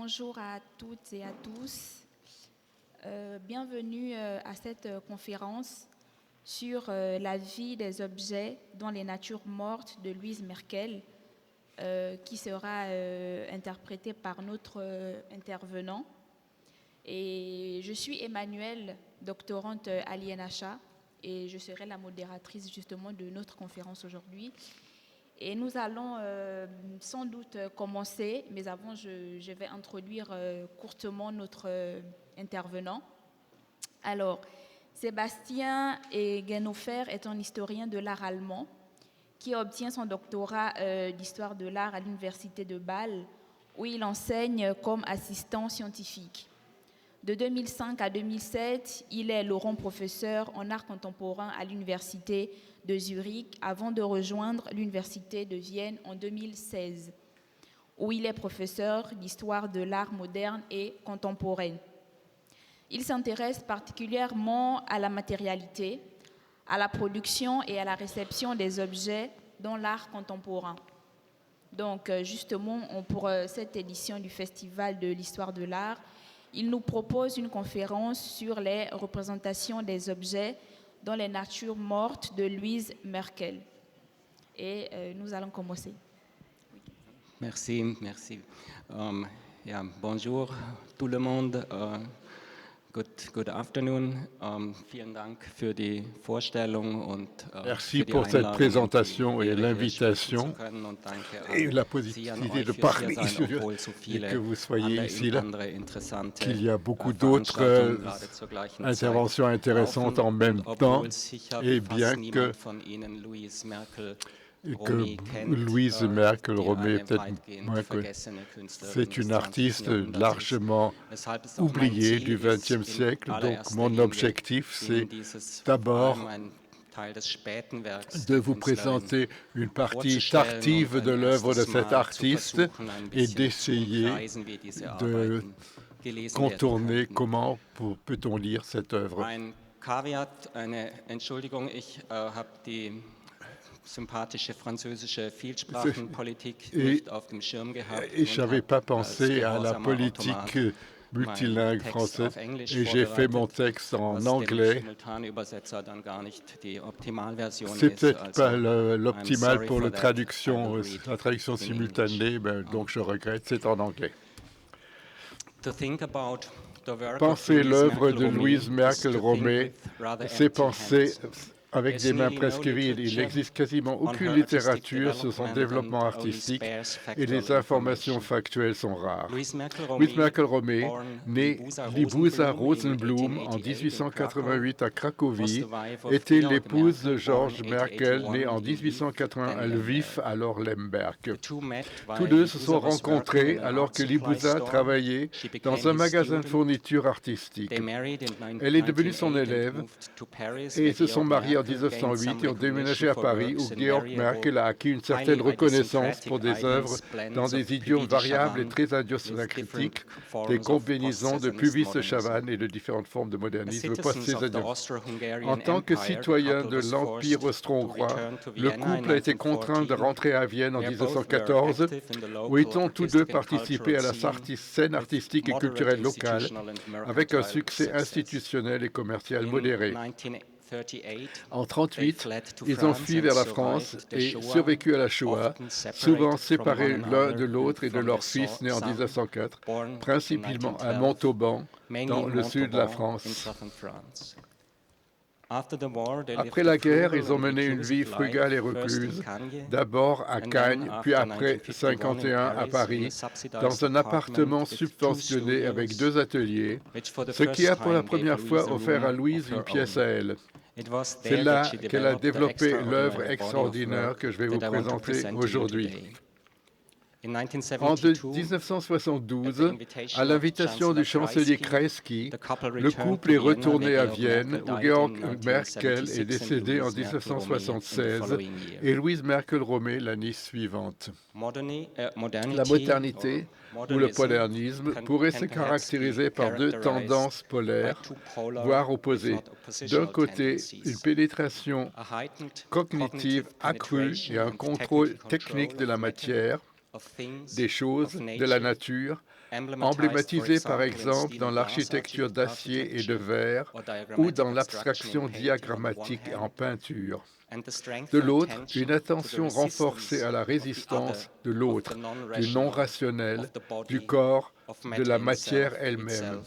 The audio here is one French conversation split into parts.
Bonjour à toutes et à tous. Bienvenue à cette conférence sur la vie des objets dans les natures mortes de Louise Merkel, qui sera interprétée par notre intervenant. Et je suis Emmanuelle, doctorante à l'INHA, et je serai la modératrice justement de notre conférence aujourd'hui. Et nous allons sans doute commencer, mais avant je vais introduire courtement notre intervenant. Alors, Sébastien Genhofer est un historien de l'art allemand qui obtient son doctorat d'histoire de l'art à l'université de Bâle, où il enseigne comme assistant scientifique. De 2005 à 2007, il est Laurent professeur en art contemporain à l'université de Zurich avant de rejoindre l'université de Vienne en 2016, où il est professeur d'histoire de l'art moderne et contemporaine. Il s'intéresse particulièrement à la matérialité, à la production et à la réception des objets dans l'art contemporain. Donc, justement, pour cette édition du Festival de l'histoire de l'art, il nous propose une conférence sur les représentations des objets dans les natures mortes de Louise Merkel. Et nous allons commencer. Merci. Bonjour tout le monde. Good afternoon. Vielen Dank für die Vorstellung und merci pour cette présentation et l'invitation et la possibilité de parler et que vous soyez ici là, qu'il y a beaucoup d'autres interventions intéressantes en même temps et bien que Louise Merkel-Romé, peut-être moins que c'est une artiste largement oubliée du XXe siècle. Donc mon objectif, c'est d'abord de vous présenter une partie tardive de l'œuvre de cet artiste et d'essayer de contourner comment peut-on lire cette œuvre. Sympathische französische Vielsprachenpolitik nicht auf dem Schirm gehabt. Et je n'avais pas pensé à la politique multilingue française et j'ai fait mon texte en anglais. C'est peut-être pas l'optimal pour la traduction simultanée, donc je regrette, c'est en anglais. Penser l'œuvre de Louise Merkel-Romé, c'est penser avec des mains presque vides. Il n'existe quasiment aucune littérature sur son développement artistique et les informations factuelles sont rares. Louise Merkel-Romé, née Libusa Rosenblum en 1888 à Cracovie, était l'épouse de George Merkel, né en 1881 à Lviv, alors Lemberg. Tous deux se sont rencontrés alors que Libusa travaillait dans un magasin de fourniture artistique. Elle est devenue son élève et se sont mariés en 1908 et ont déménagé à Paris où Georg Merkel a acquis une certaine reconnaissance pour des œuvres dans des idiomes variables et très idiosyncratiques, des combinaisons de pubis de Chavannes et de différentes formes de modernisme post-césaire. En tant que citoyen de l'Empire austro-hongrois, le couple a été contraint de rentrer à Vienne en 1914, où ils ont tous deux participé à la scène artistique et culturelle locale, avec un succès institutionnel et commercial modéré. En 1938, ils ont fui vers la France et survécu à la Shoah, souvent séparés l'un de l'autre et de leur fils né en 1904, principalement à Montauban, dans le sud de la France. Après la guerre, ils ont mené une vie frugale et recluse, d'abord à Cagnes, puis après 1951 à Paris, dans un appartement subventionné avec 2 ateliers, ce qui a pour la première fois offert à Louise une pièce à elle. C'est là qu'elle a développé l'œuvre extraordinaire que je vais vous présenter aujourd'hui. En 1972, à l'invitation du chancelier Kreisky, le couple est retourné à Vienne, où Georg Merkel est décédé en 1976 et Louise Merkel-Romé l'année suivante. La modernité ou le modernisme pourrait se caractériser par 2 tendances polaires, voire opposées. D'un côté, une pénétration cognitive accrue et un contrôle technique de la matière, des choses, de la nature, emblématisées par exemple dans l'architecture d'acier et de verre ou dans l'abstraction diagrammatique en peinture. De l'autre, une attention renforcée à la résistance de l'autre, du non-rationnel, du corps, de la matière elle-même.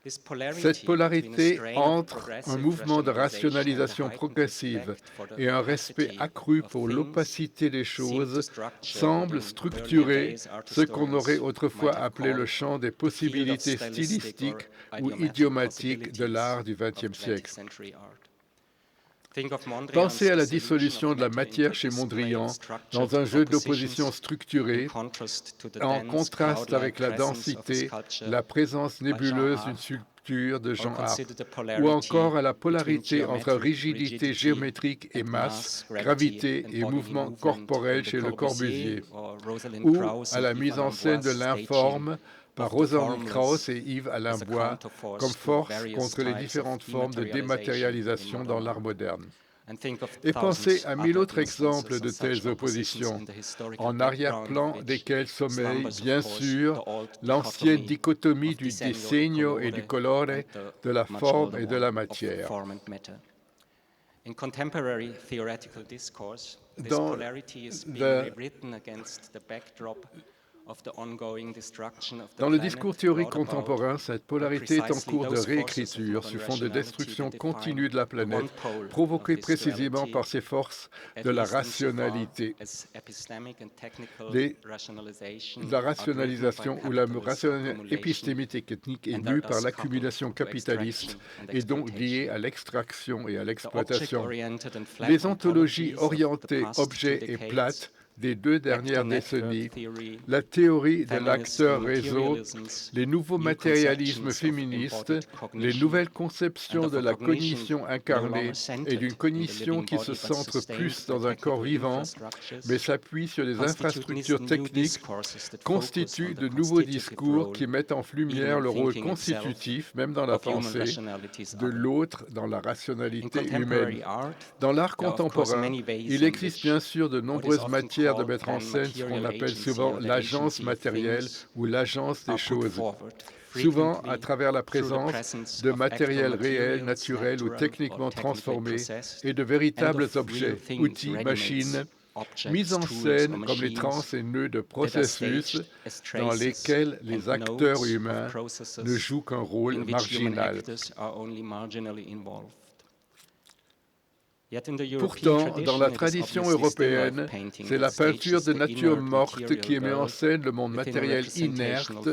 Cette polarité entre un mouvement de rationalisation progressive et un respect accru pour l'opacité des choses semble structurer ce qu'on aurait autrefois appelé le champ des possibilités stylistiques ou idiomatiques de l'art du XXe siècle. Pensez à la dissolution de la matière chez Mondrian dans un jeu d'opposition structuré, en contraste avec la densité, la présence nébuleuse d'une sculpture de Jean Arp, ou encore à la polarité entre rigidité géométrique et masse, gravité et mouvement corporel chez Le Corbusier, ou à la mise en scène de l'informe par Rosa-Henri Krauss et Yves-Alain Bois comme force contre les différentes formes de dématérialisation dans l'art moderne. Et pensez à mille autres exemples de telles oppositions, en arrière-plan desquels sommeille, bien sûr, l'ancienne dichotomie du disegno et du colore, de la forme et de la matière. Dans le discours théorique contemporain, cette polarité est en cours de réécriture sur fond de destruction continue de la planète, provoquée précisément par ces forces de la rationalité, la rationalisation ou la rationalisation épistémique et technique est mue par l'accumulation capitaliste et donc liée à l'extraction et à l'exploitation. Les ontologies orientées, objets et plates des 2 dernières décennies, la théorie de l'acteur-réseau, les nouveaux matérialismes féministes, les nouvelles conceptions de la cognition incarnée et d'une cognition qui se centre plus dans un corps vivant, mais s'appuie sur des infrastructures techniques, constituent de nouveaux discours qui mettent en lumière le rôle constitutif, même dans la pensée, de l'autre dans la rationalité humaine. Dans l'art contemporain, il existe bien sûr de nombreuses matières de mettre en scène ce qu'on appelle souvent l'agence matérielle ou l'agence des choses, souvent à travers la présence de matériel réel, naturel ou techniquement transformé et de véritables objets, outils, machines, mis en scène comme les trans et nœuds de processus dans lesquels les acteurs humains ne jouent qu'un rôle marginal. Pourtant, dans la tradition européenne, c'est la peinture de nature morte qui met en scène le monde matériel inerte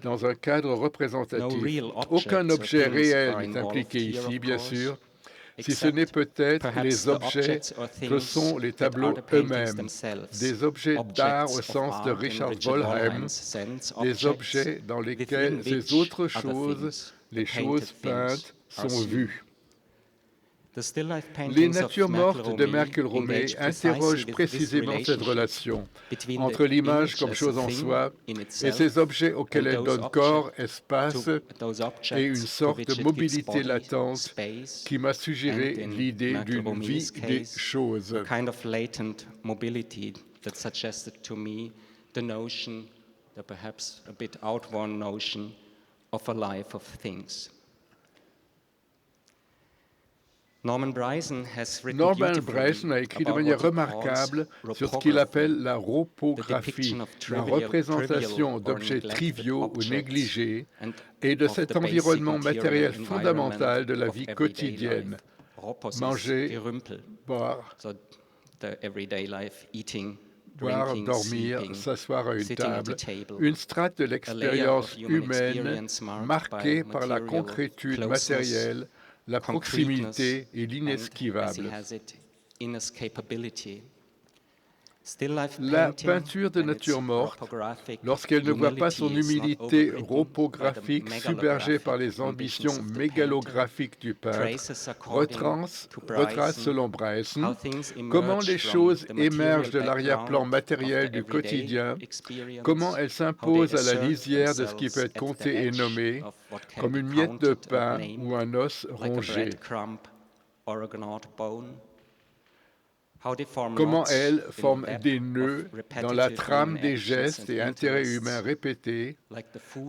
dans un cadre représentatif. Aucun objet réel n'est impliqué ici, bien sûr, si ce n'est peut-être les objets que sont les tableaux eux-mêmes, des objets d'art au sens de Richard Wollheim, des objets dans lesquels ces autres choses, les choses peintes, sont vues. Les natures mortes de Merkel Romé interrogent précisément cette relation entre l'image comme chose en soi et ces objets auxquels elle donne corps, espace et une sorte de mobilité latente qui m'a suggéré l'idée d'une vie des choses. Norman Bryson a écrit de manière remarquable sur ce qu'il appelle la ropographie, la représentation d'objets triviaux ou négligés et de cet environnement matériel fondamental de la vie quotidienne. Manger, boire, dormir, s'asseoir à une table, une strate de l'expérience humaine marquée par la concrétude matérielle, la proximité et l'inesquivable. La peinture de nature morte, lorsqu'elle ne voit pas son humilité ropographique submergée par les ambitions mégalographiques du peintre, retrace, selon Bryson, comment les choses émergent de l'arrière-plan matériel du quotidien, comment elles s'imposent à la lisière de ce qui peut être compté et nommé, comme une miette de pain ou un os rongé. comment elles forment des nœuds dans la trame des gestes et intérêts humains répétés,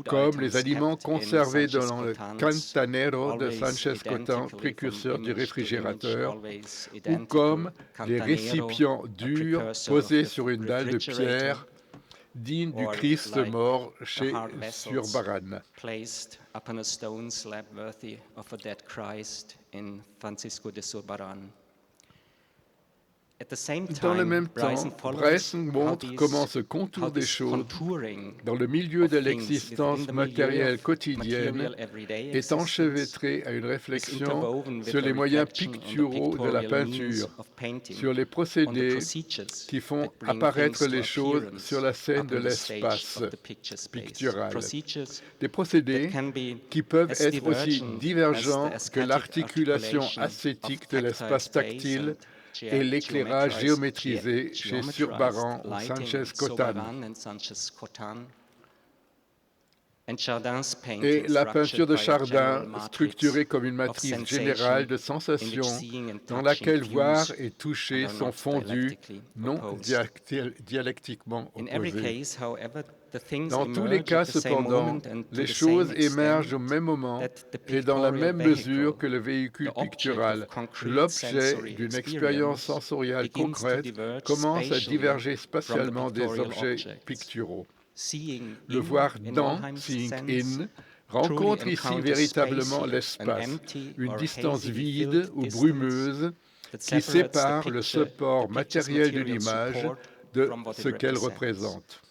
comme les aliments conservés dans le cantanero de Sánchez-Cotán, précurseur du réfrigérateur, ou comme les récipients durs posés sur une dalle de pierre, digne du Christ mort chez Zurbarán. Dans le même temps, Bryson montre comment ce contour des choses, dans le milieu de l'existence matérielle quotidienne, est enchevêtré à une réflexion sur les moyens picturaux de la peinture, sur les procédés qui font apparaître les choses sur la scène de l'espace pictural. Des procédés qui peuvent être aussi divergents que l'articulation ascétique de l'espace tactile et l'éclairage géométrisé chez Zurbarán ou Sánchez-Cotán. Et la peinture de Chardin, structurée comme une matrice générale de sensations dans laquelle voir et toucher sont fondus, non dialectiquement opposés. Dans tous les cas, cependant, les choses émergent au même moment et dans la même mesure que le véhicule pictural. L'objet d'une expérience sensorielle concrète commence à diverger spatialement des objets picturaux. Le voir dans, seeing in, rencontre ici véritablement l'espace, une distance vide ou brumeuse qui sépare le support matériel de l'image de ce qu'elle représente.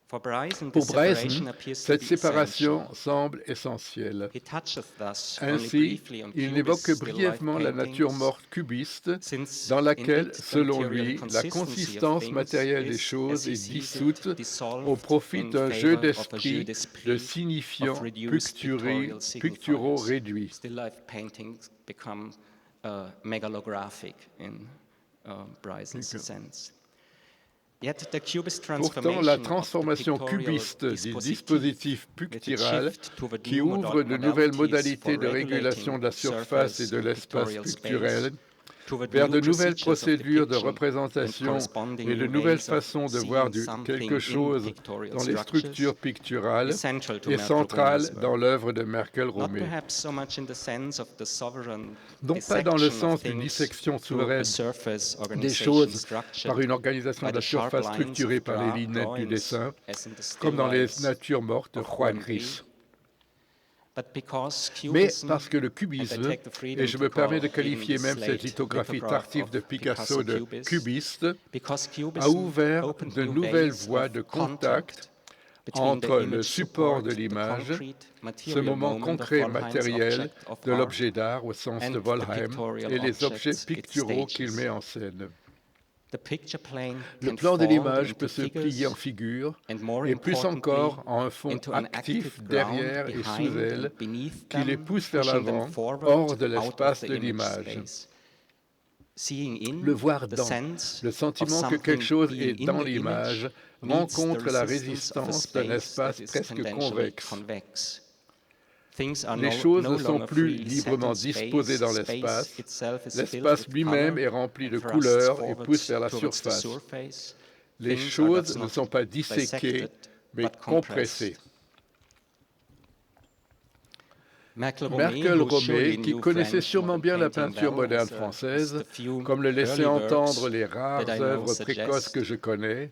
Pour Bryson, cette séparation semble essentielle. Ainsi, il évoque brièvement la nature morte cubiste, dans laquelle, selon lui, la consistance matérielle des choses est dissoute au profit d'un jeu d'esprit de signifiants picturaux réduits. Pourtant, la transformation cubiste du dispositif pictural, qui ouvre de nouvelles modalités de régulation de la surface et de l'espace picturel, vers de nouvelles procédures de représentation et de nouvelles façons de voir quelque chose dans les structures picturales, est centrale dans l'œuvre de Merkel-Romé. Non pas dans le sens d'une dissection souveraine des choses par une organisation de la surface structurée par les lignes nettes du dessin, comme dans les natures mortes de Juan Gris. Mais parce que le cubisme, et je me permets de qualifier même cette lithographie tardive de Picasso de cubiste, a ouvert de nouvelles voies de contact entre le support de l'image, ce moment concret matériel de l'objet d'art au sens de Wollheim, et les objets picturaux qu'il met en scène. Le plan de l'image peut se plier en figure, et plus encore en un fond actif derrière et sous elle, qui les pousse vers l'avant, hors de l'espace de l'image. Le voir dans, le sentiment que quelque chose est dans l'image, rencontre la résistance d'un espace presque convexe. Les choses ne sont plus librement disposées dans l'espace. L'espace lui-même est rempli de couleurs et pousse vers la surface. Les choses ne sont pas disséquées, mais compressées. Merkel-Romé, qui connaissait sûrement bien la peinture moderne française, comme le laissaient entendre les rares œuvres précoces que je connais,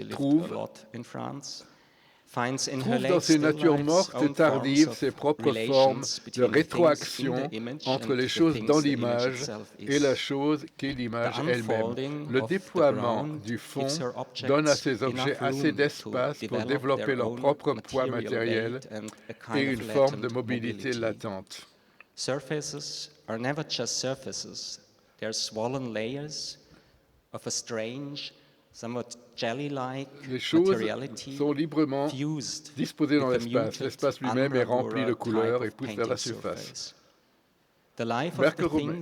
trouve dans ses natures mortes tardives ses propres formes de rétroaction entre les choses dans l'image et la chose qu'est l'image elle-même. Le déploiement du fond donne à ces objets assez d'espace pour développer leur propre poids matériel et une forme de mobilité latente. Surfaces are never just surfaces. They are swollen layers of a strange, somewhat jelly-like materiality, sont librement disposées dans l'espace. L'espace lui-même est rempli de couleurs et pousse vers la surface. Merkel Romet,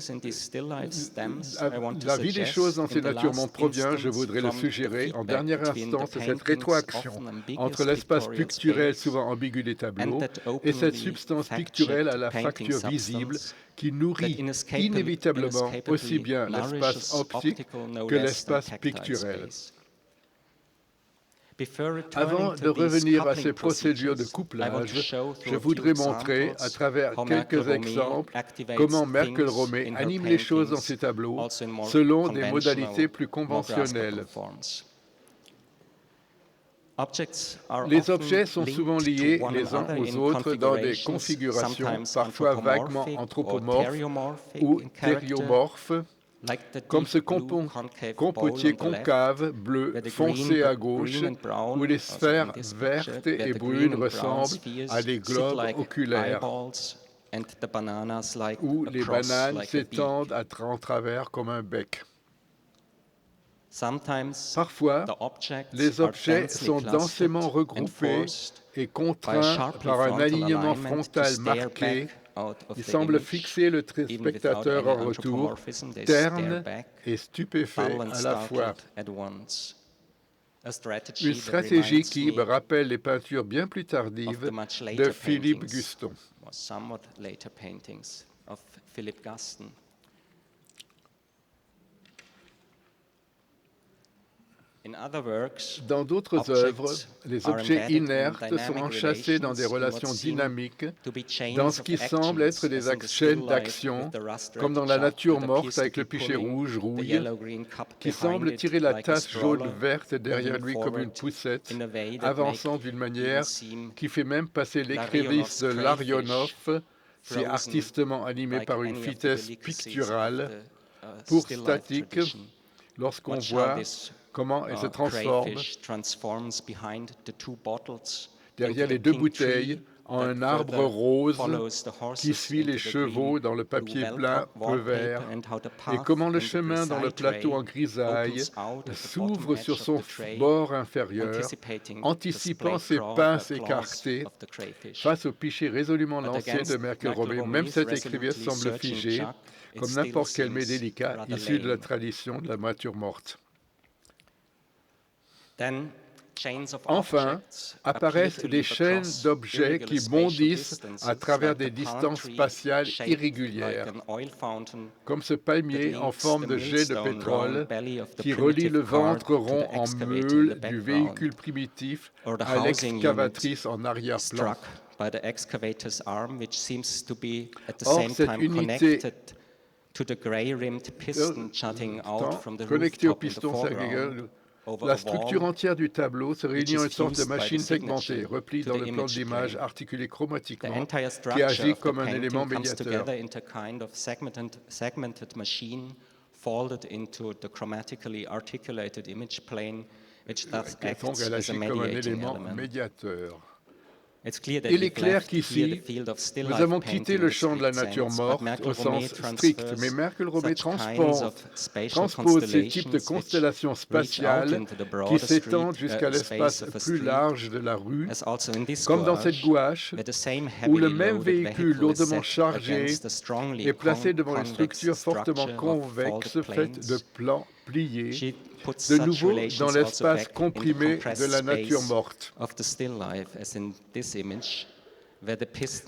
la vie des choses dans ces natures mondes provient, je voudrais le suggérer, en dernière instance, cette rétroaction entre l'espace picturel souvent ambigu des tableaux et cette substance picturelle à la facture visible qui nourrit inévitablement aussi bien l'espace optique que l'espace picturel. Avant de revenir à ces procédures de couplage, je voudrais montrer, à travers quelques exemples, comment Merkel Romet anime les choses dans ses tableaux selon des modalités plus conventionnelles. Les objets sont souvent liés les uns aux autres dans des configurations parfois vaguement anthropomorphes ou thériomorphes, comme ce compotier concave bleu foncé à gauche, où les sphères vertes et brunes ressemblent à des globes oculaires, où les bananes s'étendent en travers comme un bec. Parfois, les objets sont densément regroupés et contraints par un alignement frontal marqué. Il semble fixer le spectateur en retour, terne et stupéfait à la fois. Une stratégie qui me rappelle les peintures bien plus tardives de Philippe Guston. Dans d'autres œuvres, les objets inertes sont enchâssés dans des relations dynamiques, dans ce qui semble être des chaînes d'action, comme dans la nature morte avec le pichet rouge, rouille, qui semble tirer la tasse jaune-verte derrière lui comme une poussette, avançant d'une manière qui fait même passer l'écrévisse de Larionov, si artistement animé par une vitesse picturale, pour statique, lorsqu'on voit comment elle se transforme derrière les deux bouteilles en un arbre rose qui suit les chevaux dans le papier plein peu vert, et comment le chemin dans le plateau en grisaille s'ouvre sur son bord inférieur, anticipant ses pinces écartées face au pichet résolument lancé de Merkel Romet. Même cette écrivière semble figée, comme n'importe quel mets délicat issu de la tradition de la nature morte. Enfin, apparaissent des chaînes d'objets qui bondissent à travers des distances spatiales irrégulières, comme ce palmier en forme de jet de pétrole qui relie le ventre rond en meule du véhicule primitif à l'excavatrice en arrière-plan. Or, cette unité connectée au piston circulaire, la structure entière du tableau se réunit en une sorte de machine segmentée, replie dans le plan de l'image, articulée chromatiquement, qui agit comme un élément médiateur. Donc, elle agit comme un élément médiateur. Il est clair qu'ici, nous avons quitté le champ de la nature morte au sens strict, mais Merkel Romet transpose ces types de constellations spatiales qui s'étendent jusqu'à l'espace plus large de la rue, comme dans cette gouache, où le même véhicule lourdement chargé est placé devant une structure fortement convexe faite de plans pliés, de nouveau dans l'espace comprimé de la nature morte.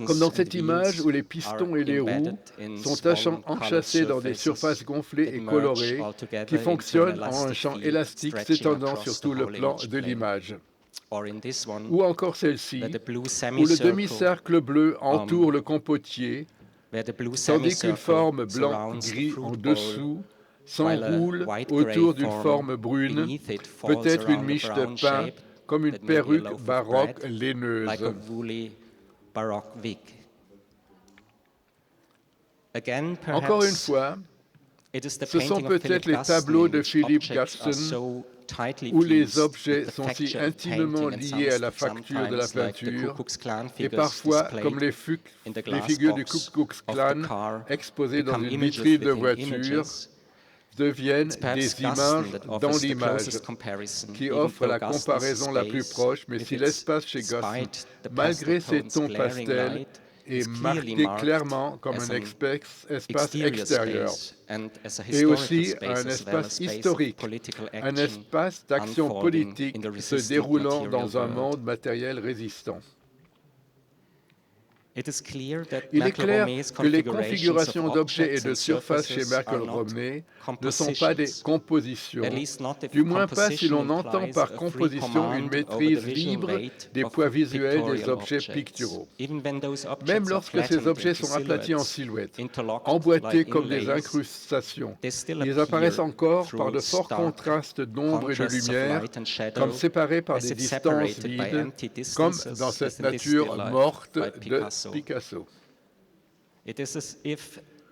Comme dans cette image où les pistons et les roues sont enchâssés dans des surfaces gonflées et colorées qui fonctionnent en un champ élastique s'étendant sur tout le plan de l'image. Ou encore celle-ci, où le demi-cercle bleu entoure le compotier, tandis qu'une forme blanc-gris en dessous s'enroule autour d'une forme brune, peut-être une miche de pain, comme une perruque baroque laineuse. Encore une fois, ce sont peut-être les tableaux de Philippe Guston où les objets sont si intimement liés à la facture de la peinture, et parfois, comme les figures du Ku Klux Klan exposées dans une vitrine de voiture, deviennent des images dans l'image, qui offrent la comparaison la plus proche, mais si l'espace chez Guston, malgré ses tons pastels, est marqué clairement comme un espace extérieur et aussi un espace historique, un espace d'action politique se déroulant dans un monde matériel résistant. Il est clair que les configurations d'objets et de surfaces chez Merkle-Romney ne sont pas des compositions, du moins pas si l'on entend par composition une maîtrise libre des poids visuels des objets picturaux. Même lorsque ces objets sont aplatis en silhouette, emboîtés comme des incrustations, ils apparaissent encore par de forts contrastes d'ombre et de lumière, comme séparés par des distances vides, comme dans cette nature morte de Picasso.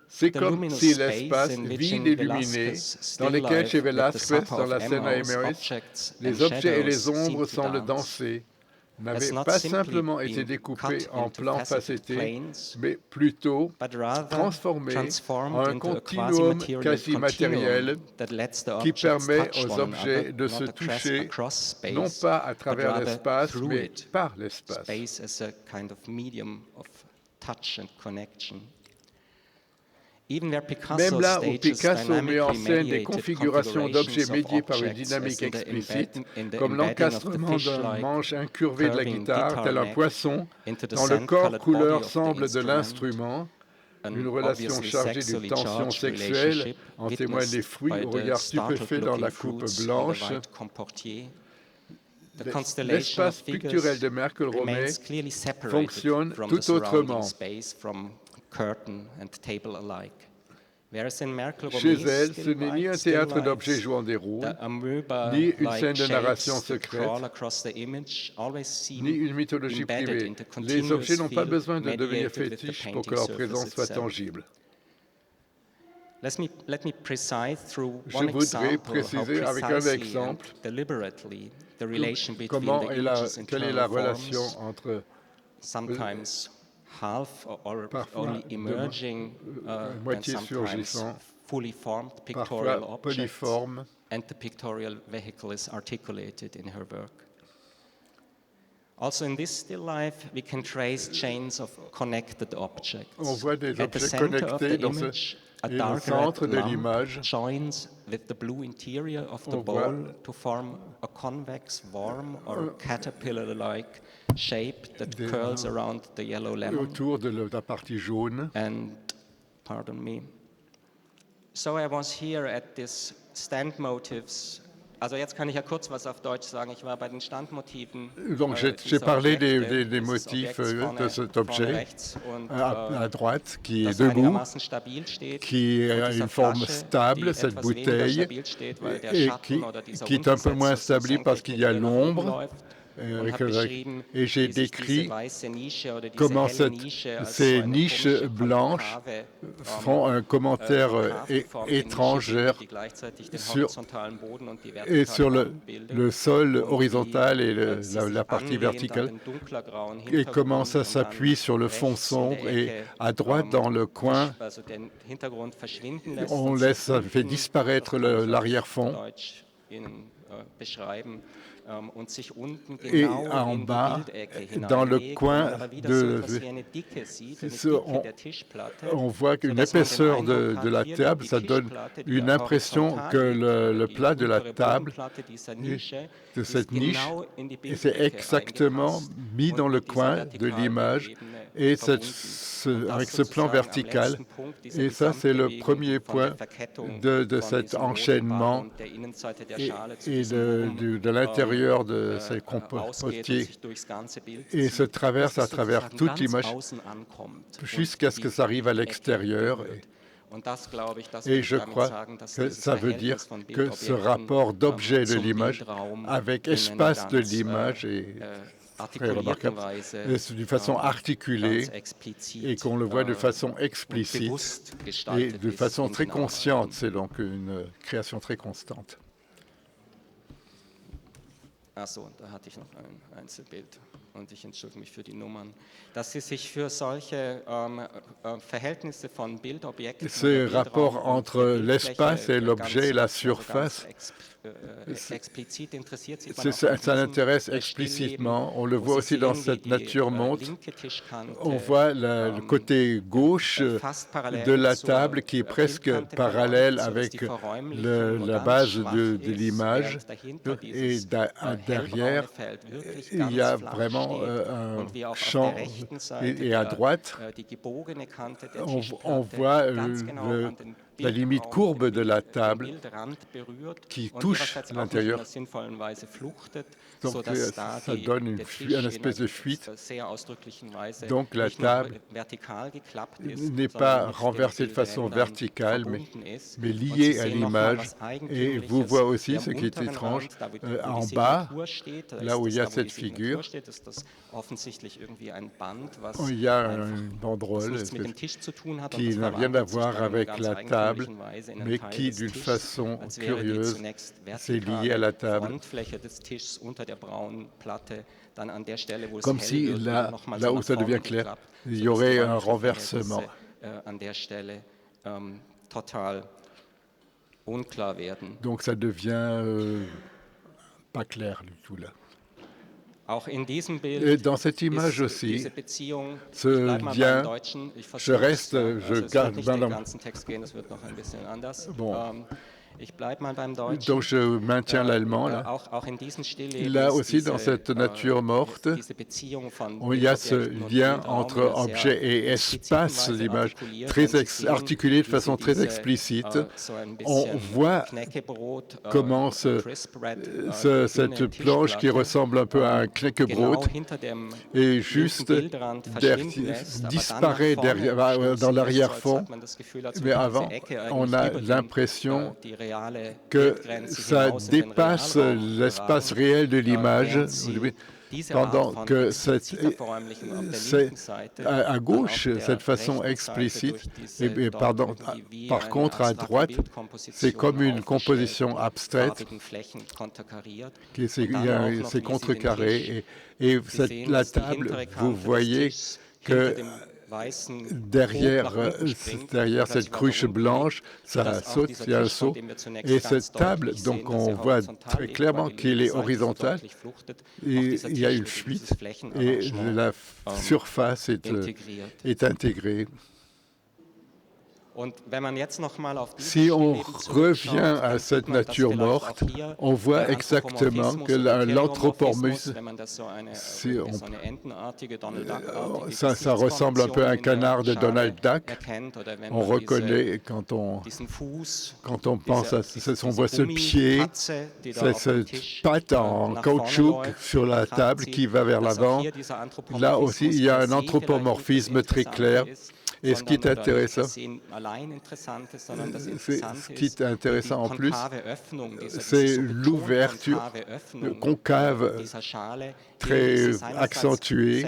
C'est comme si l'espace vide et luminé dans lequel chez Velázquez, dans la scène à Emmaüs, les objets et les ombres semblent danser, n'avaient pas simplement été découpés en plans facettés, mais plutôt transformés en un continuum quasi matériel qui permet aux objets de se toucher non pas à travers l'espace, mais par l'espace. Même là où Picasso met en scène des configurations d'objets médiées par une dynamique explicite, comme l'encastrement d'un manche incurvé de la guitare, tel un poisson, dont le corps couleur semble de l'instrument, une relation chargée d'une tension sexuelle, en témoignent les fruits au regard stupéfait dans la coupe blanche. L'espace picturel de Merkle-Romney fonctionne tout autrement. Chez elle, ce n'est ni un théâtre d'objets jouant des rôles, ni une scène de narration secrète, ni une mythologie privée. Les objets n'ont pas besoin de devenir fétiches pour que leur présence soit tangible. Je voudrais préciser avec un exemple quelle est la relation entre parfois moitié surgissant, parfois polyforme, and the pictorial vehicle is articulated in her work. Also in this still life, we can trace chains of connected objects. On voit des objets connectés dans le centre de l'image. Joins with the blue interior of the bowl to form a convex worm or caterpillar-like shape that curls around the yellow lemon. Autour de la partie jaune. And, pardon me. So I was here at this Stand Motives. Also jetzt kann ich ja kurz was auf Deutsch sagen. Ich war bei den Standmotiven. Donc j'ai parlé des motifs de cet objet à droite qui est debout, qui a une forme stable, cette bouteille, et qui est un peu moins stable parce qu'il y a l'ombre. Et j'ai décrit comment ces niches blanches font un commentaire étranger sur le sol horizontal et la partie verticale, et comment ça s'appuie sur le fond sombre. Et à droite, dans le coin, on fait disparaître l'arrière-fond. Et en bas, dans le coin, on voit qu'une épaisseur de la table, ça donne une impression que le plat de la table, de cette niche, c'est exactement mis dans le coin de l'image, et avec ce plan vertical. Et ça, c'est le premier point de cet enchaînement et de l'intérieur de ces compostiers, et se traverse à travers toute l'image jusqu'à ce que ça arrive à l'extérieur. Et je crois que ça veut dire que ce rapport d'objet de l'image avec espace de l'image est très remarquable, d'une façon articulée, et qu'on le voit de façon explicite et de façon très consciente. C'est donc une création très constante. Achso, da hatte ich noch ein Einzelbild. und ich entschuldige mich für die Nummern, dass sie sich für solche Verhältnisse von Bildobjekten Ce rapport entre l'espace et l'objet, la surface, ça l'intéresse explicitement. On le voit aussi dans cette nature morte. On voit le côté gauche de la table qui est presque parallèle avec la base de l'image. Et derrière, il y a vraiment un champ. Et à droite, on voit la limite courbe de la table qui touche l'intérieur. Donc ça donne une espèce de fuite. Donc la table n'est pas renversée de façon verticale, mais liée à l'image. Et vous voyez aussi ce qui est étrange, en bas, là où il y a cette figure, il y a une banderole qui n'a rien à voir avec la table, mais qui, d'une façon curieuse, c'est lié à la table. Comme si, là où ça devient clair, il y aurait un renversement. Donc ça devient pas clair du tout là. Et dans cette image aussi, ce lien, je garde donc je maintiens l'allemand là. Là aussi, dans cette nature morte, il y a ce lien entre objet et espace, l'image très articulée de façon très explicite. On voit comment cette planche qui ressemble un peu à un knäckebrot et juste disparaît dans l'arrière-fond. Mais avant, on a l'impression que ça dépasse l'espace réel de l'image, pendant que à gauche, cette façon explicite, par contre, à droite, c'est comme une composition abstraite, c'est contrecarré, et la table, vous voyez que derrière cette cruche blanche, ça saute, il y a un saut. Et cette table, donc on voit très clairement qu'elle est horizontale, et il y a une fuite, et la surface est intégrée. Si on revient à cette nature morte, on voit exactement que l'anthropomorphisme, ça ressemble un peu à un canard de Donald Duck. On reconnaît quand on pense à ça, on voit ce pied, cette patte en caoutchouc sur la table qui va vers l'avant. Là aussi, il y a un anthropomorphisme très clair. Et ce qui est intéressant, en plus, c'est l'ouverture concave très accentuée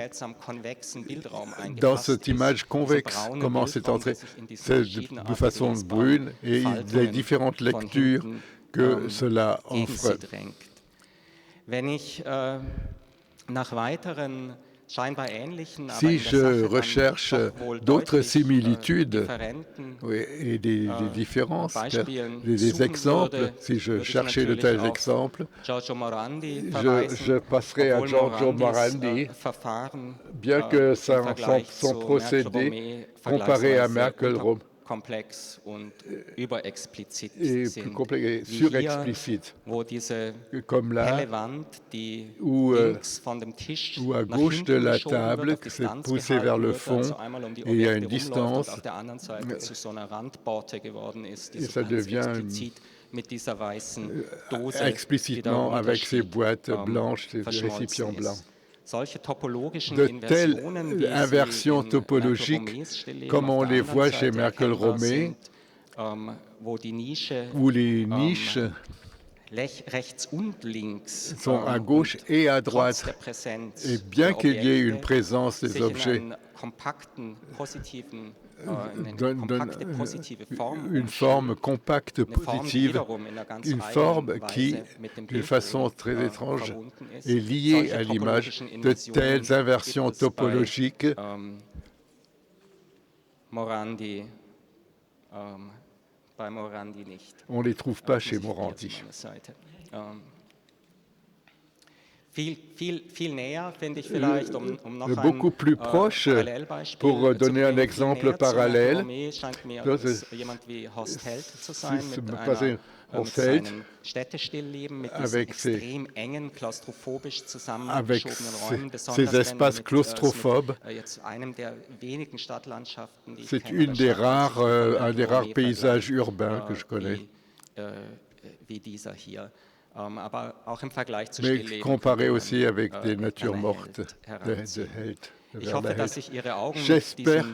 dans cette image convexe. Comment c'est entré? C'est de façon brune et les différentes lectures que cela offre. Si je recherche d'autres similitudes et des différences, des exemples, si je cherchais de tels exemples, je passerai à Giorgio Morandi, bien que son procédé comparé à Merkel-Rome est plus complexe et surexplicite, comme là, où à gauche de la table, c'est poussé vers le fond, et il y a une distance, et ça devient explicitement avec ces boîtes blanches, ces récipients blancs. De telles inversions topologiques, comme on les voit chez Merkel-Romé, où les niches sont à gauche et à droite. Et bien qu'il y ait une présence des objets donne une forme compacte, positive, une forme qui, d'une façon très étrange, est liée à l'image. De telles inversions topologiques on ne les trouve pas chez Morandi. Beaucoup plus proche, pour donner un exemple parallèle, avec ces espaces claustrophobes. C'est un des rares paysages urbains que je connais. Mais comparé aussi avec des natures mortes de Held. J'espère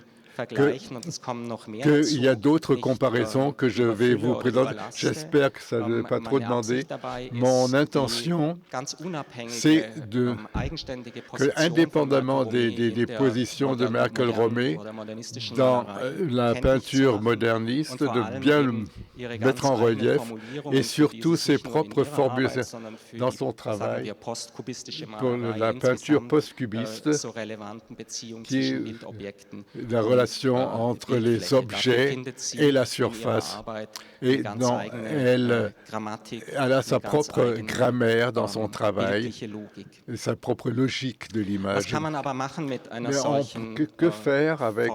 qu'il y a d'autres comparaisons que je vais vous présenter. J'espère que ça ne va pas trop demander. Mon intention, c'est que, indépendamment des positions de Merkel-Romé dans la peinture moderniste, de bien le mettre en relief et surtout ses propres formulations dans son travail pour la peinture post-cubiste, qui est la relation entre les objets et la surface. Et elle a sa propre grammaire dans son travail, et sa propre logique de l'image. Mais que faire avec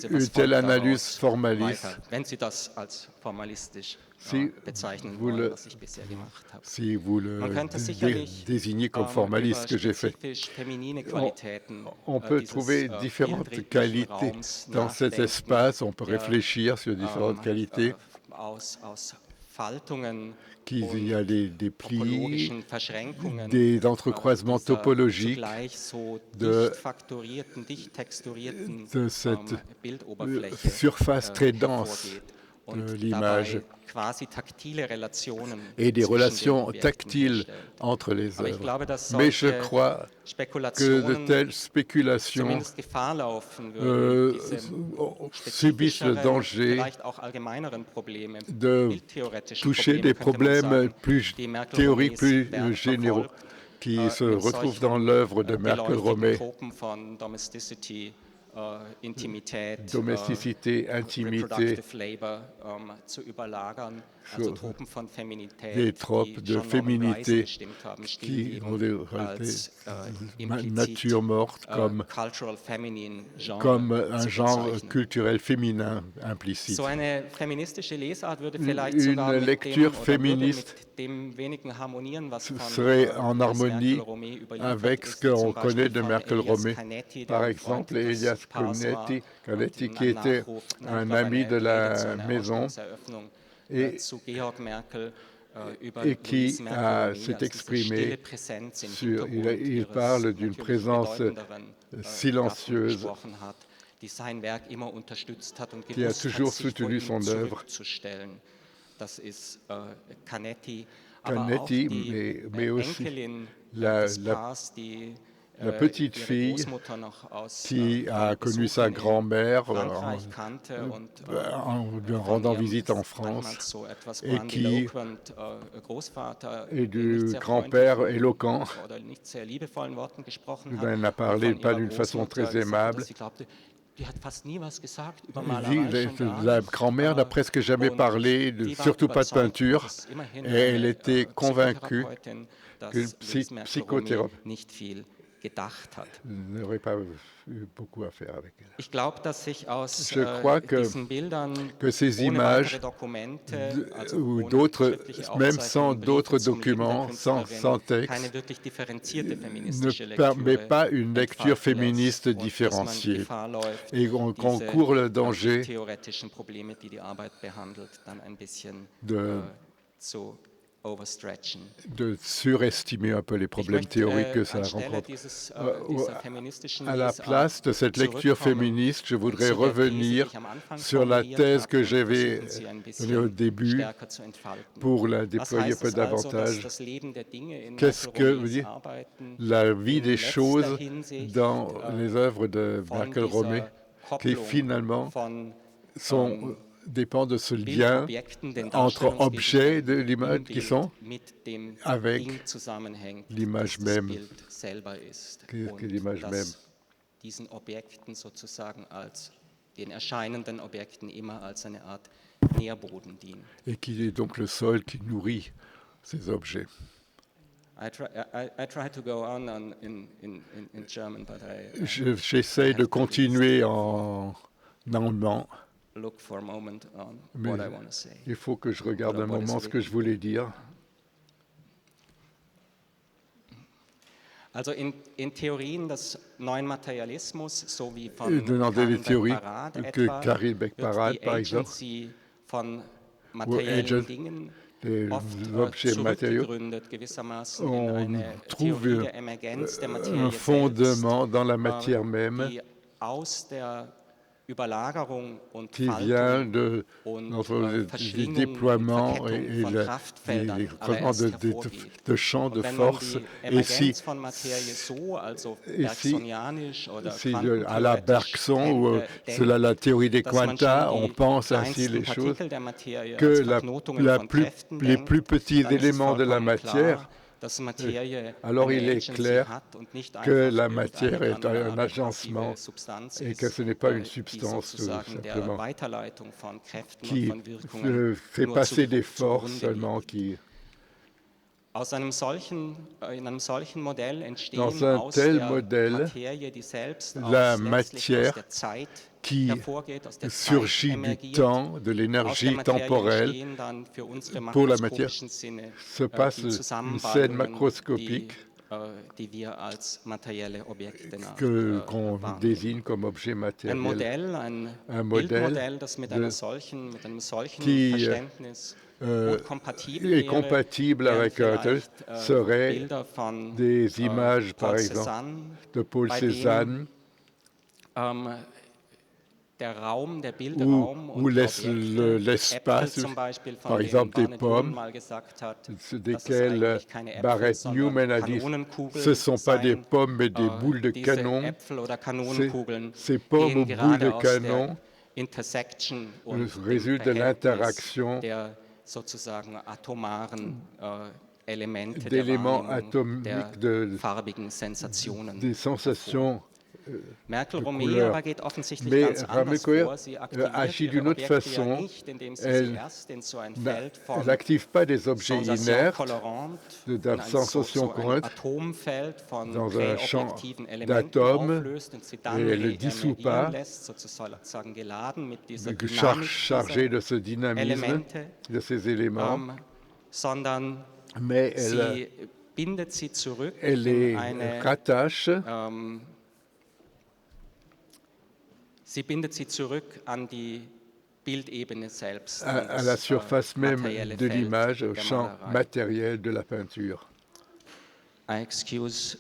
une telle analyse formaliste? Si vous le désignez comme formaliste, que j'ai fait, on peut trouver différentes qualités dans cet espace, on peut réfléchir sur différentes qualités. Il y a des plis, des entrecroisements topologiques de cette surface très dense de l'image et des relations tactiles entre les œuvres. Mais je crois que de telles spéculations subissent le danger de toucher des problèmes plus théoriques, plus généraux, qui se retrouvent dans l'œuvre de Merkel-Romé. Domesticité, intimité, des tropes de féminité qui ont des natures mortes comme un genre culturel féminin implicite. Une lecture féministe serait en harmonie avec ce qu'on connaît de Merkel-Romé. Par exemple, Elias Canetti, qui était un ami de la maison et qui s'est exprimé sur... Il parle d'une présence silencieuse qui a toujours soutenu son œuvre. Canetti, mais aussi la petite fille qui a connu sa grand-mère en lui rendant visite en France et qui est du grand-père éloquent. Elle n'a parlé pas d'une façon très aimable. La grand-mère n'a presque jamais parlé, surtout pas de peinture, et elle était convaincue qu'une psychothérapeute n'aurait pas eu beaucoup à faire avec elle. Je crois que ces images, ou d'autres, même sans d'autres documents, sans texte, ne permettent pas une lecture féministe différenciée. Et on court le danger de surestimer un peu les problèmes théoriques que ça rencontre. À la place de cette lecture féministe, je voudrais revenir sur la thèse que j'avais donnée au début pour la déployer un peu davantage. Qu'est-ce que veut dire la vie des choses dans les œuvres de Merkel-Romé qui finalement dépend de ce lien entre objets de l'image qui sont avec l'image même, que l'image même. Diesen Objekten sozusagen als den erscheinenden Objekten immer als eine Art Nährboden dienen. Et qui est donc le sol qui nourrit ces objets. I try to go on in German, but J'essaie de continuer en allemand. Look for a moment on what I want to say. Il faut que je regarde un moment ce que je voulais dire. Also in Theorien des neuen Materialismus, so wie von les théories que etwa, Caril Beck-Parad, par exemple, von materiellen Dingen objets matériaux, on trouve un fondement dans la matière même qui vient de notre déploiement et les creusements de champs de force. Et si à la Bergson ou la théorie des quanta, on pense ainsi les choses, que les plus petits éléments de la matière, alors il est clair que la matière est un agencement et que ce n'est pas une substance simplement qui fait passer des forces seulement qui... Dans un tel modèle, la matière qui surgit du temps, de l'énergie temporelle, pour la matière, se passe une scène macroscopique qu'on désigne comme objet matériel. Un modèle qui est compatible avec serait des images, par exemple, de Paul Cézanne, où l'espace, par exemple des pommes, desquelles Barrett Newman a dit ce ne sont pas des pommes mais des boules de canon. Ces pommes ou boules de canon résultent de l'interaction d'éléments atomiques, des sensations. Merkel-Romer mais Ramel-Coher agit d'une autre façon. Elle n'active pas des objets inertes de sensation courante dans un champ d'atomes et elle ne dissout pas, chargé de ce dynamisme, de ces éléments, mais elle les rattache Sie bindet sie zurück an die Bildebene selbst, à la surface même de l'image, au champ matériel de la peinture. Excuse,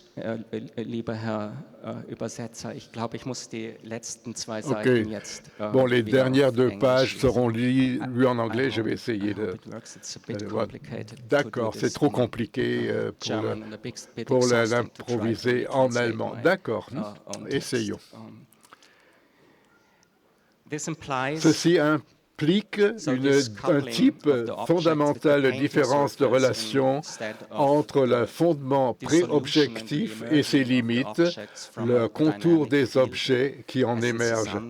lieber Herr Übersetzer, ich glaube, ich muss die letzten zwei Seiten jetzt. Bon, les dernières deux pages seront lues en anglais. Je vais essayer de. D'accord, c'est trop compliqué pour l'improviser en allemand. D'accord, essayons. Ceci implique un type fondamental de différence de relation entre le fondement pré-objectif et ses limites, le contour des objets qui en émergent.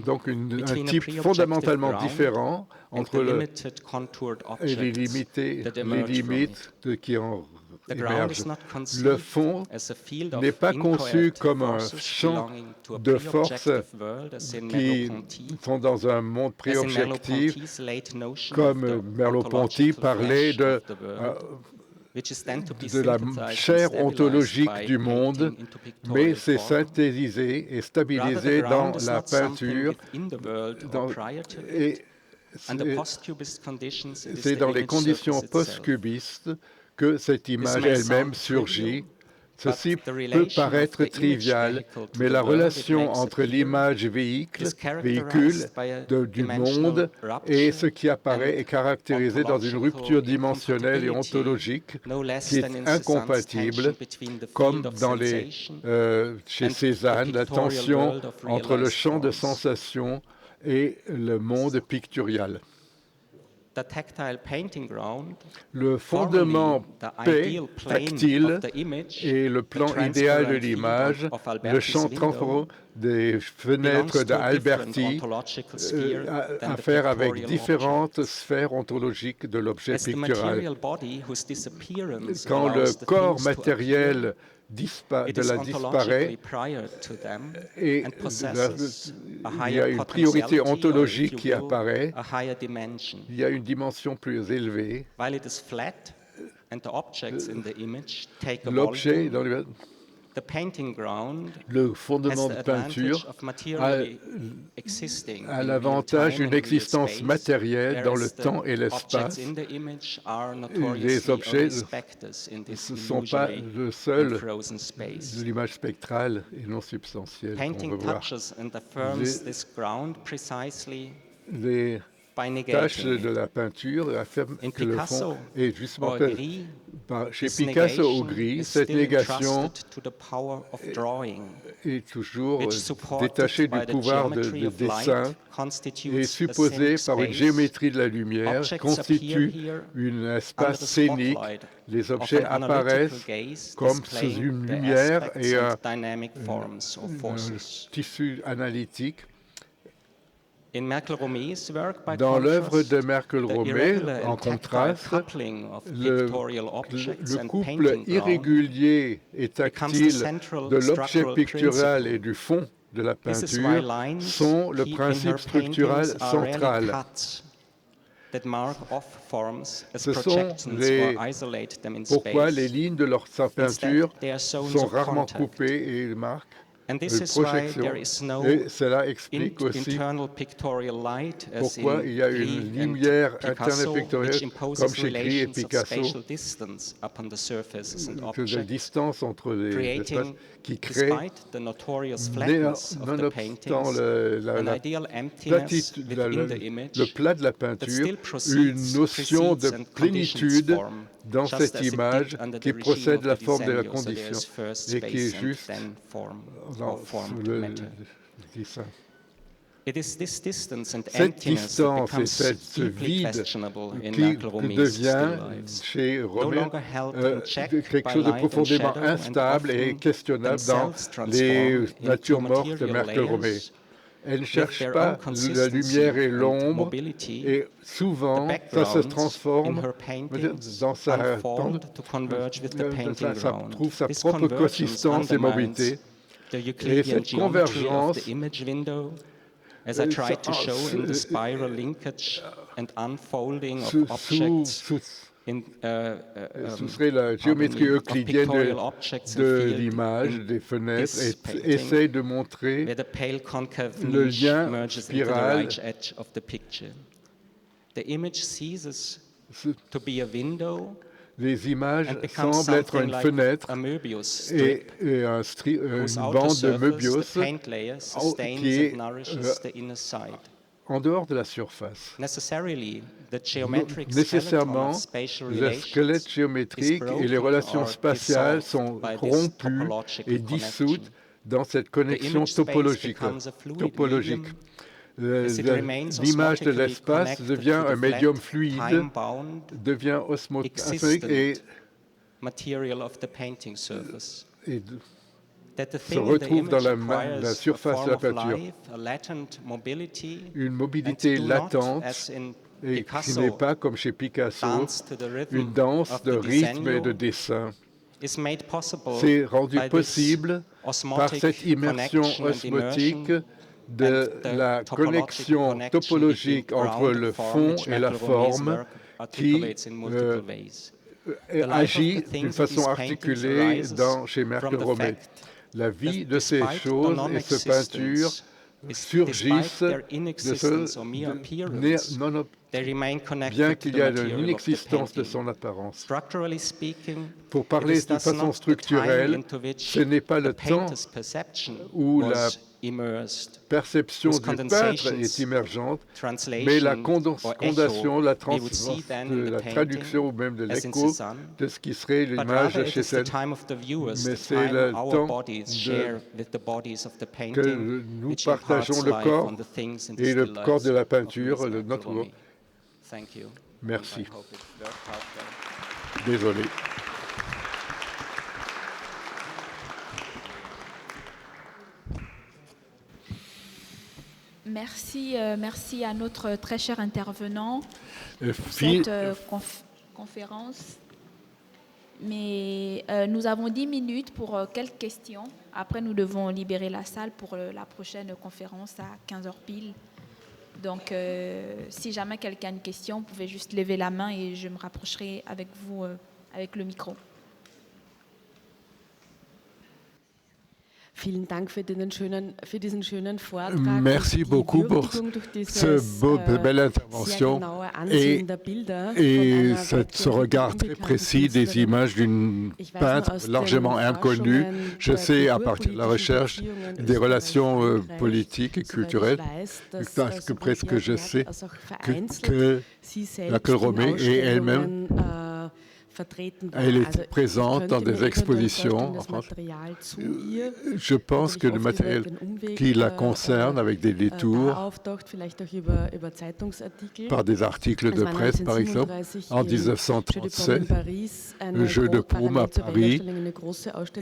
Donc un type fondamentalement différent entre les limites qui en émergent. Le fond n'est pas conçu comme un champ de force qui sont dans un monde pré-objectif, comme Merleau-Ponty parlait de la chair ontologique du monde, mais c'est synthétisé et stabilisé dans la peinture. Et c'est dans les conditions post-cubistes que cette image elle-même surgit Ceci peut paraître trivial, mais la relation entre l'image véhicule du monde et ce qui apparaît est caractérisée dans une rupture dimensionnelle et ontologique qui est incompatible, comme chez Cézanne, la tension entre le champ de sensation et le monde picturial. Le fondement tactile est le plan idéal de l'image, le champ transparent des fenêtres d'Alberti, à faire avec différentes sphères ontologiques de l'objet pictural. Quand le corps matériel disparaît, et il y a une priorité ontologique qui apparaît, il y a une dimension plus élevée. L'objet dans le fondement de peinture a l'avantage d'une existence matérielle dans le temps et l'espace. Les objets ne sont pas le seul de l'image spectrale et non substantielle qu'on veut voir. Les tâches de la peinture affirment que le fond est justement chez Picasso au gris, cette négation est toujours détachée du pouvoir de dessin et supposée par une géométrie de la lumière, constitue un espace scénique. Les objets apparaissent comme sous une lumière et un tissu analytique. Dans l'œuvre de Merkle-Romé, en contraste, le couple irrégulier et tactile de l'objet pictural et du fond de la peinture sont le principe structural central. Ce sont pourquoi les lignes de sa peinture sont rarement coupées et marquent projection. Et cela explique aussi pourquoi il y a une lumière interne pictorielle, comme chez Gris et Picasso, que la distance entre les espaces qui crée, nonobstant le plat de la peinture, une notion de plénitude dans cette image qui procède de la forme de la condition et qui est juste dans le dessin. Cette distance et ce vide qui devient chez Romé quelque chose de profondément instable et questionnable dans les natures mortes de Merkle-Romé. Elle ne cherche pas la lumière et l'ombre, et souvent, ça se transforme dans ça trouve sa propre consistance et mobilité. Et cette convergence ce serait la géométrie euclidienne de l'image, des fenêtres, et essaye de montrer le lien spiral. Les images semblent être une fenêtre et une bande de Möbius qui est en dehors de la surface. Nécessairement, le squelette géométrique et les relations spatiales sont rompues et dissoutes dans cette connexion topologique. L'image de l'espace devient un médium fluide, devient osmotique et se retrouve dans la surface de la peinture. Une mobilité latente et qui n'est pas, comme chez Picasso, une danse de rythme et de dessin. C'est rendu possible par cette immersion osmotique de la connexion topologique entre le fond et la forme qui agit d'une façon articulée chez Merkle-Romé. La vie de ces choses et ces peintures surgissent bien qu'il y ait une inexistence de son apparence. Pour parler de façon structurelle, ce n'est pas le temps où la perception du peintre est émergente, mais la condensation, la traduction ou même de l'écho de ce qui serait l'image chez Cézanne. Mais c'est le temps que nous partageons le corps et le corps de la peinture, notre corps. Merci. Désolé. Merci à notre très cher intervenant pour cette conférence. Mais nous avons 10 minutes pour quelques questions. Après, nous devons libérer la salle pour la prochaine conférence à 15h pile. Donc, si jamais quelqu'un a une question, vous pouvez juste lever la main et je me rapprocherai avec vous avec le micro. Merci beaucoup pour cette belle intervention et ce regard très précis des images d'une peintre largement inconnue. Je sais, à partir de la recherche des relations politiques et culturelles, presque je sais que Merkel Romé et elle-même elle est présente dans des expositions en France. Je pense que le matériel qui la concerne, avec des détours, par des articles de presse par exemple, en 1937, le Jeu de Paume à Paris,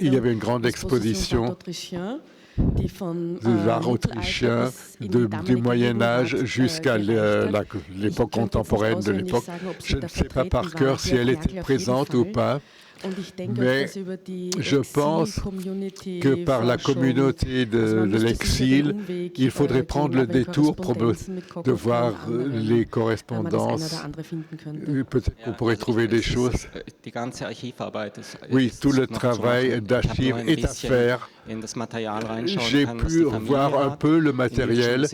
il y avait une grande exposition de l'art autrichien du Moyen-Âge jusqu'à l'époque contemporaine de l'époque. Je ne sais pas par cœur si elle était présente ou pas, mais je pense que par la communauté de l'exil, il faudrait prendre le détour de voir les correspondances. Peut-être qu'on pourrait trouver des choses. Oui, tout le travail d'archives est à faire. J'ai pu voir un peu le matériel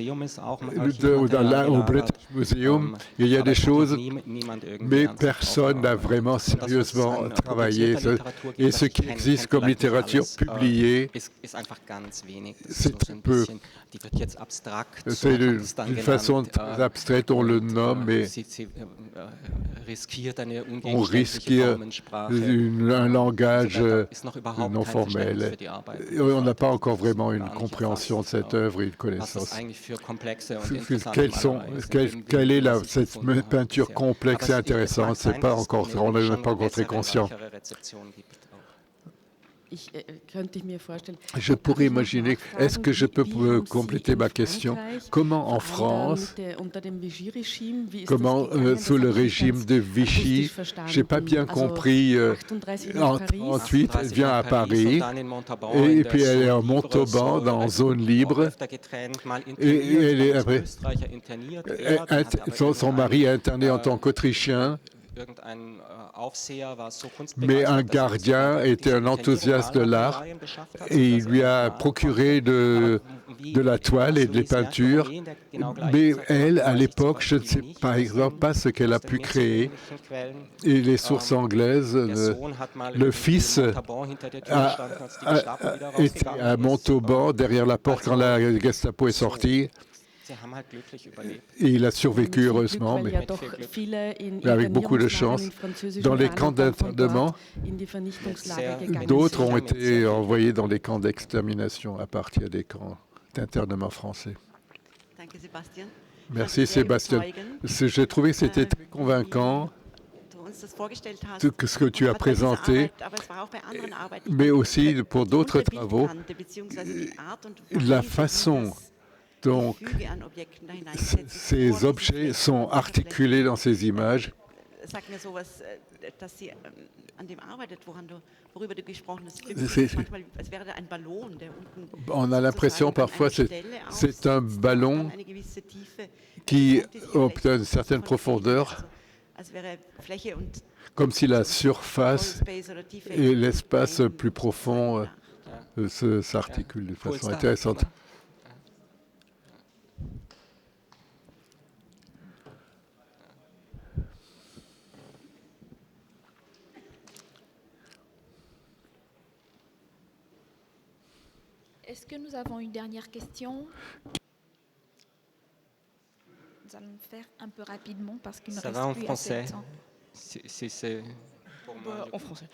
au British Museum. Il y a des choses, mais personne n'a vraiment sérieusement travaillé. Et ce qui existe comme littérature publiée, c'est très peu. C'est d'une façon très abstraite, on le nomme, mais on risque un langage non formel. On n'a pas encore vraiment une compréhension de cette œuvre et une connaissance. Quelle est cette peinture complexe et intéressante? On n'est même pas encore très conscient. Je pourrais imaginer, est-ce que je peux compléter ma question? Comment en France, comment sous le régime de Vichy, je n'ai pas bien compris, en 1938, elle vient à Paris, et puis elle est à Montauban, dans zone libre, et elle est après, son mari est interné en tant qu'Autrichien, mais un gardien était un enthousiaste de l'art et il lui a procuré de la toile et des peintures. Mais elle, à l'époque, je ne sais par exemple pas ce qu'elle a pu créer. Et les sources anglaises, le fils était à Montauban, derrière la porte quand la Gestapo est sortie. Et il a survécu heureusement, mais avec beaucoup de chance. Dans les camps d'internement, d'autres ont été envoyés dans les camps d'extermination à partir des camps d'internement français. Merci Sébastien. J'ai trouvé que c'était très convaincant ce que tu as présenté, mais aussi pour d'autres travaux, la façon donc, ces objets sont articulés dans ces images. On a l'impression parfois que c'est un ballon qui obtient une certaine profondeur, comme si la surface et l'espace plus profond s'articulent de façon intéressante. Est-ce que nous avons une dernière question? Nous allons faire un peu rapidement parce qu'il ne Ça reste va en plus français? assez de temps. Si c'est pour moi. En français.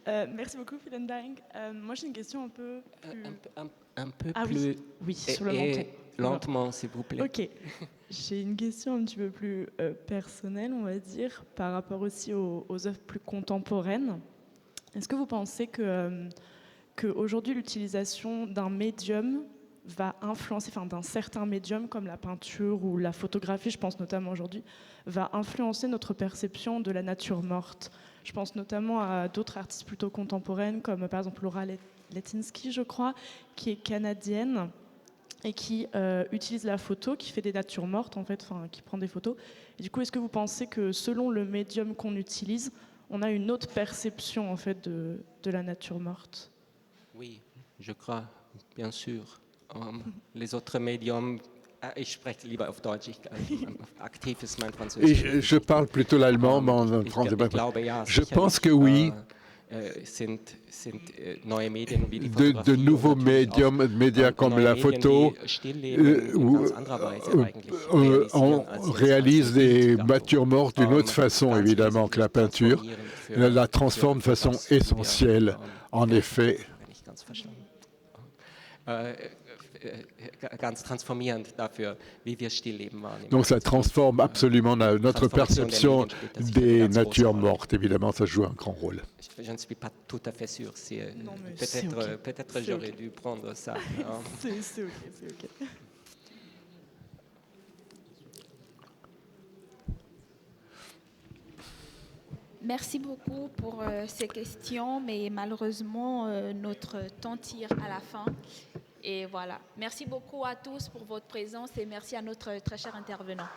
Merci beaucoup, vielen Dank. Moi, j'ai une question un peu plus... Un peu Ah plus. oui, sur le menton. Lentement, s'il vous plaît. Ok. J'ai une question un petit peu plus personnelle, on va dire, par rapport aussi aux œuvres plus contemporaines. Est-ce que vous pensez qu'aujourd'hui, l'utilisation d'un médium va influencer, enfin d'un certain médium comme la peinture ou la photographie, je pense notamment aujourd'hui, va influencer notre perception de la nature morte? Je pense notamment à d'autres artistes plutôt contemporaines, comme par exemple Laura Letinsky, je crois, qui est canadienne et qui utilise la photo, qui fait des natures mortes, en fait, qui prend des photos. Et du coup, est-ce que vous pensez que selon le médium qu'on utilise, on a une autre perception, en fait, de la nature morte? Oui, je crois, bien sûr. Les autres médiums, ich spreche lieber auf Deutsch, aktiv ist mein Französisch. Je parle plutôt l'allemand, mais en français. Je pense que oui. De nouveaux médias comme la photo, on réalise des natures mortes d'une autre façon, évidemment, que la peinture. La transforme de façon essentielle, en effet. Donc ça transforme absolument notre perception des natures mortes. Évidemment, ça joue un grand rôle. Je ne suis pas tout à fait sûr. Peut-être j'aurais dû prendre ça. C'est OK. Merci beaucoup pour ces questions, mais malheureusement, notre temps tire à la fin. Et voilà. Merci beaucoup à tous pour votre présence et merci à notre très cher intervenant.